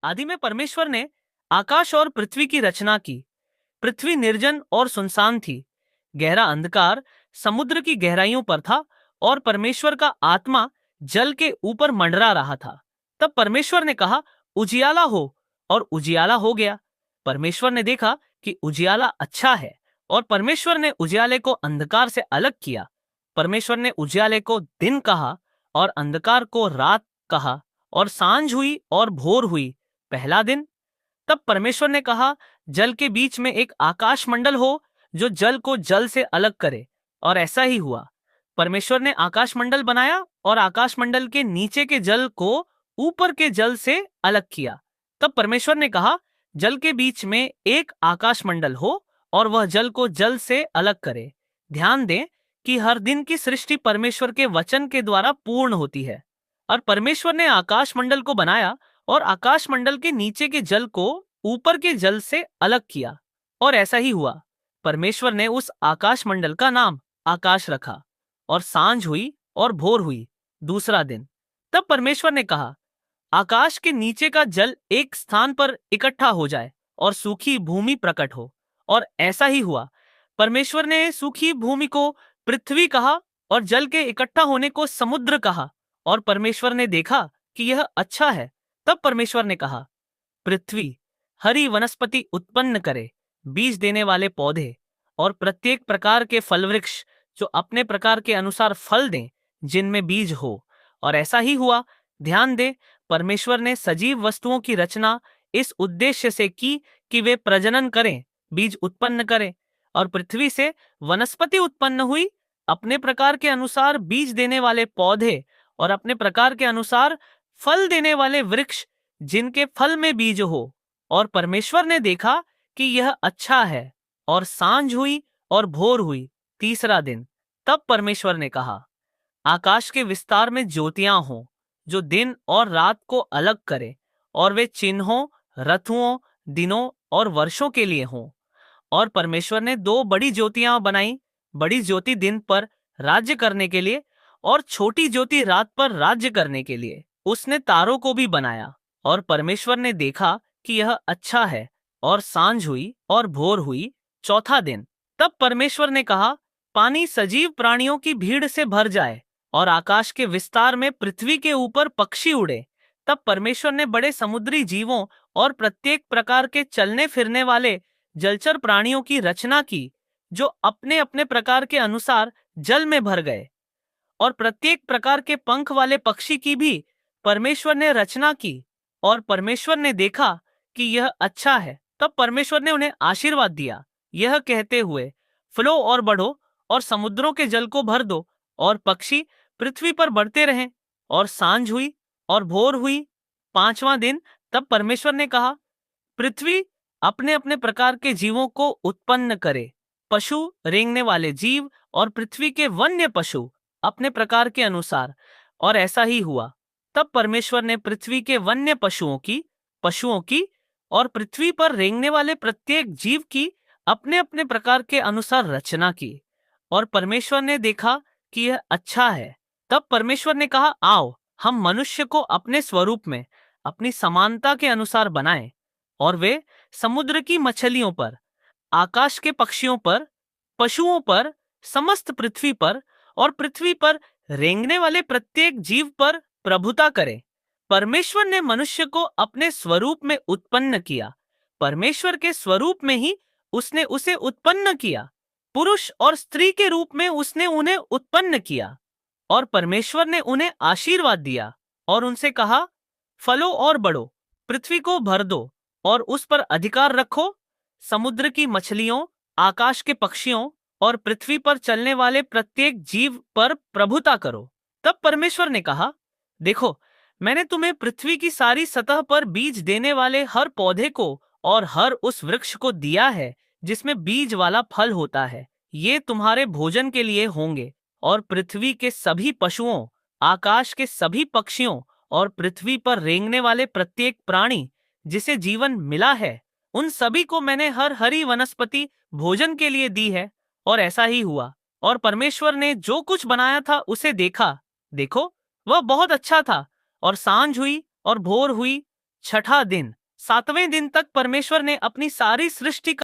आदि में परमेश्वर ने आकाश और पृथ्वी की रचना की। पृथ्वी निर्जन और सुनसान थी। गहरा अंधकार समुद्र की गहराइयों पर था और परमेश्वर का आत्मा जल के ऊपर मंडरा रहा था। तब परमेश्वर ने कहा, उजियाला हो, और उजियाला हो गया। परमेश्वर ने देखा कि उजियाला अच्छा है, और परमेश्वर ने उजियाले को अंधकार से अलग किया। परमेश्वर ने उजियाले को दिन कहा और अंधकार को रात कहा, और सांझ हुई और भोर हुई पहला दिन। तब परमेश्वर ने कहा, जल के बीच में एक आकाश मंडल हो जो जल को जल से अलग करे, और ऐसा ही हुआ। परमेश्वर ने आकाश मंडल बनाया और आकाश मंडल के नीचे के जल को ऊपर के जल से अलग किया। तब परमेश्वर ने कहा, जल के बीच में एक आकाश मंडल हो और वह जल को जल से अलग करे। ध्यान दें कि हर दिन की सृष्टि परमेश्वर के वचन के द्वारा पूर्ण होती है। और परमेश्वर ने आकाश मंडल को बनाया और आकाश मंडल के नीचे के जल को ऊपर के जल से अलग किया, और ऐसा ही हुआ। परमेश्वर ने उस आकाश मंडल का नाम आकाश रखा। और सांझ हुई और भोर हुई दूसरा दिन। तब परमेश्वर ने कहा, आकाश के नीचे का जल एक स्थान पर इकट्ठा हो जाए और सूखी भूमि प्रकट हो, और ऐसा ही हुआ। परमेश्वर ने सूखी भूमि को पृथ्वी कहा और जल के इकट्ठा होने को समुद्र कहा। और परमेश्वर ने देखा कि यह अच्छा है। तब परमेश्वर ने कहा, पृथ्वी हरी वनस्पति उत्पन्न करे, बीज देने वाले पौधे और प्रत्येक प्रकार के फल वृक्ष जो अपने प्रकार के अनुसार फल दें, जिनमें बीज हो। और ऐसा ही हुआ। ध्यान दे, परमेश्वर ने सजीव वस्तुओं की रचना इस उद्देश्य से की कि वे प्रजनन करें, बीज उत्पन्न करें। और पृथ्वी से वनस्पति उत्पन्न हुई, अपने प्रकार के अनुसार बीज देने वाले पौधे और अपने प्रकार के अनुसार फल देने वाले वृक्ष जिनके फल में बीज हो। और परमेश्वर ने देखा कि यह अच्छा है। और सांझ हुई और भोर हुई तीसरा दिन। तब परमेश्वर ने कहा, आकाश के विस्तार में ज्योतियां हों जो दिन और रात को अलग करे, और वे चिन्हों, ऋतुओं, दिनों और वर्षों के लिए हों। और परमेश्वर ने दो बड़ी ज्योतियां बनाई, बड़ी ज्योति दिन पर राज्य करने के लिए और छोटी ज्योति रात पर राज्य करने के लिए। उसने तारों को भी बनाया। और परमेश्वर ने देखा कि यह अच्छा है। और सांझ हुई और भोर हुई चौथा दिन। तब परमेश्वर ने कहा, पानी सजीव प्राणियों की भीड़ से भर जाए और आकाश के विस्तार में पृथ्वी के ऊपर पक्षी उड़े। तब परमेश्वर ने बड़े समुद्री जीवों और प्रत्येक प्रकार के चलने फिरने वाले जलचर प्राणियों की रचना की, जो अपने अपने प्रकार के अनुसार जल में भर गए। और प्रत्येक प्रकार के पंख वाले पक्षी की भी परमेश्वर ने रचना की। और परमेश्वर ने देखा कि यह अच्छा है। तब परमेश्वर ने उन्हें आशीर्वाद दिया, यह कहते हुए, फलो और बढ़ो और समुद्रों के जल को भर दो, और पक्षी पृथ्वी पर बढ़ते रहें। और सांझ हुई और भोर हुई पांचवां दिन। तब परमेश्वर ने कहा, पृथ्वी अपने अपने प्रकार के जीवों को उत्पन्न करे, पशु, रेंगने वाले जीव और पृथ्वी के वन्य पशु अपने प्रकार के अनुसार। और ऐसा ही हुआ। तब परमेश्वर ने पृथ्वी के वन्य पशुओं की और पृथ्वी पर रेंगने वाले प्रत्येक जीव की अपने अपने प्रकार के अनुसार रचना की। और परमेश्वर ने देखा कि यह अच्छा है। तब परमेश्वर ने कहा, आओ हम मनुष्य को अपने स्वरूप में, अपनी समानता के अनुसार बनाएं, और वे समुद्र की मछलियों पर, आकाश के पक्षियों पर, पशुओं पर, समस्त पृथ्वी पर और पृथ्वी पर रेंगने वाले प्रत्येक जीव पर प्रभुता करें। परमेश्वर ने मनुष्य को अपने स्वरूप में उत्पन्न किया। परमेश्वर के स्वरूप में ही उसने उसे उत्पन्न किया, पुरुष और स्त्री के रूप में उसने उन्हें उत्पन्न किया। और परमेश्वर ने उन्हें आशीर्वाद दिया और उनसे कहा, फलो और बढ़ो, पृथ्वी को भर दो और उस पर अधिकार रखो, समुद्र की मछलियों, आकाश के पक्षियों और पृथ्वी पर चलने वाले प्रत्येक जीव पर प्रभुता करो। तब परमेश्वर ने कहा, देखो, मैंने तुम्हें पृथ्वी की सारी सतह पर बीज देने वाले हर पौधे को और हर उस वृक्ष को दिया है जिसमें बीज वाला फल होता है। ये तुम्हारे भोजन के लिए होंगे। और पृथ्वी के सभी पशुओं, आकाश के सभी पक्षियों और पृथ्वी पर रेंगने वाले प्रत्येक प्राणी जिसे जीवन मिला है, उन सभी को मैंने हर हरी वनस्पति भोजन के लिए दी है। और ऐसा ही हुआ। और परमेश्वर ने जो कुछ बनाया था उसे देखा, देखो, वह बहुत अच्छा था। और सांझ हुई और भोर हुई छठा दिन, सातवें दिन तक परमेश्वर ने अपनी सारी सृष्टि